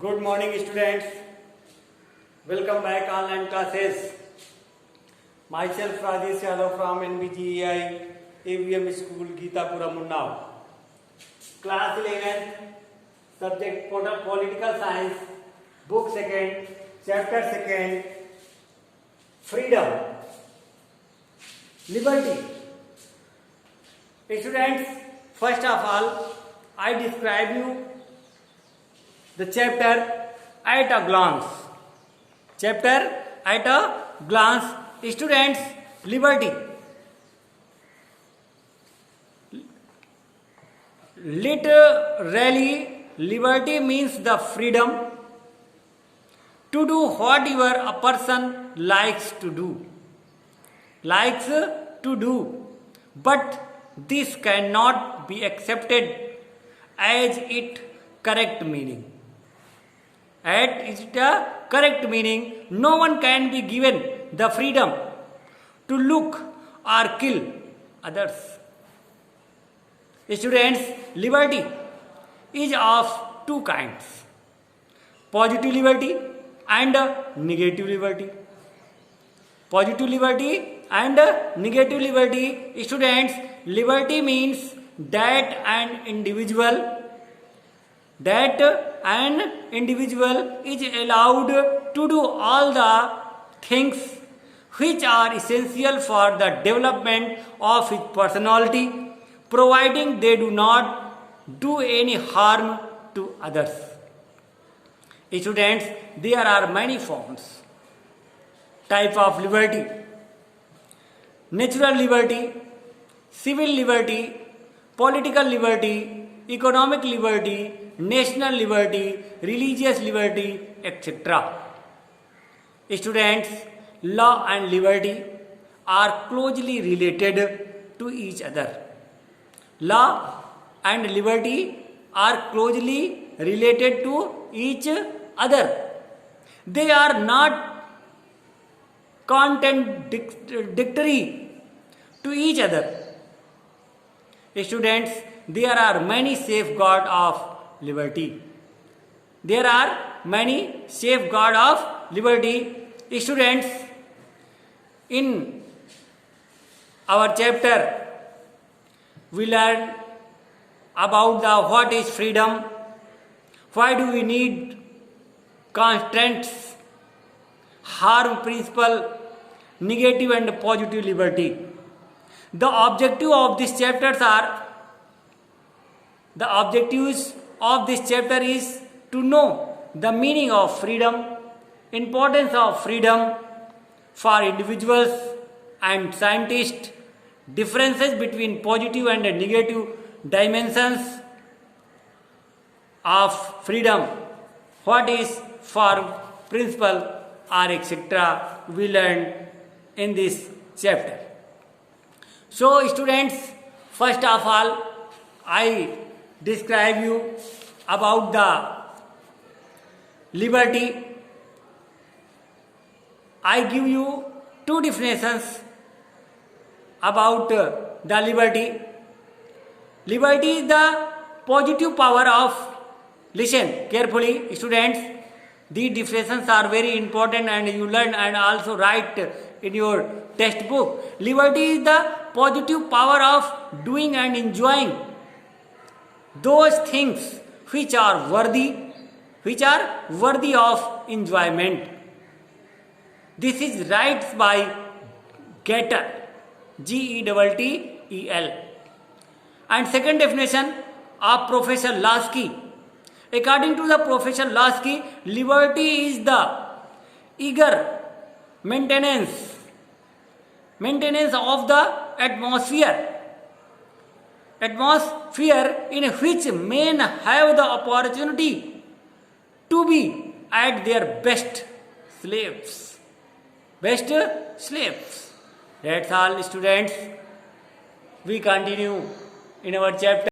Good morning, students. Welcome back online classes. Myself Rajesh Yadav from NBGEI AVM School, Geetapura, Unnao. Class 11, subject Political Science, book 2nd, chapter 2nd, Freedom, Liberty. Students, first of all, I describe you the chapter at a glance. Chapter at a glance. Students, liberty. Literally, liberty means the freedom to do whatever a person likes to do. But this cannot be accepted as its correct meaning. At its correct meaning, no one can be given the freedom to look or kill others. Students, liberty is of two kinds: positive liberty and negative liberty. Positive liberty and negative liberty. Students, liberty means that an individual is allowed to do all the things which are essential for the development of his personality, providing they do not do any harm to others. Students, there are many forms, type of liberty: natural liberty, civil liberty, political liberty, economic liberty, national liberty, religious liberty, etc. Students, law and liberty are closely related to each other. Law and liberty are closely related to each other. They are not contradictory to each other. Students, there are many safeguards of liberty. There are many safeguards of liberty. Students, in our chapter, we learn about what is freedom, why do we need constraints, harm principle, negative and positive liberty. The objectives of this chapter is to know the meaning of freedom, importance of freedom for individuals and scientists, differences between positive and negative dimensions of freedom, what is form, principle, or etc. we learned in this chapter. So students, first of all, I describe you about the liberty. I give you two definitions about the liberty. Liberty is the positive power of, listen carefully students, these definitions are very important and you learn and also write in your textbook. Liberty is the positive power of doing and enjoying those things which are worthy of enjoyment. This is rights by Gettel, Gettel. And second definition of Professor Lasky. According to the Professor Lasky, liberty is the eager maintenance of the atmosphere in which men have the opportunity to be at their best slaves. That's all students. We continue in our chapter.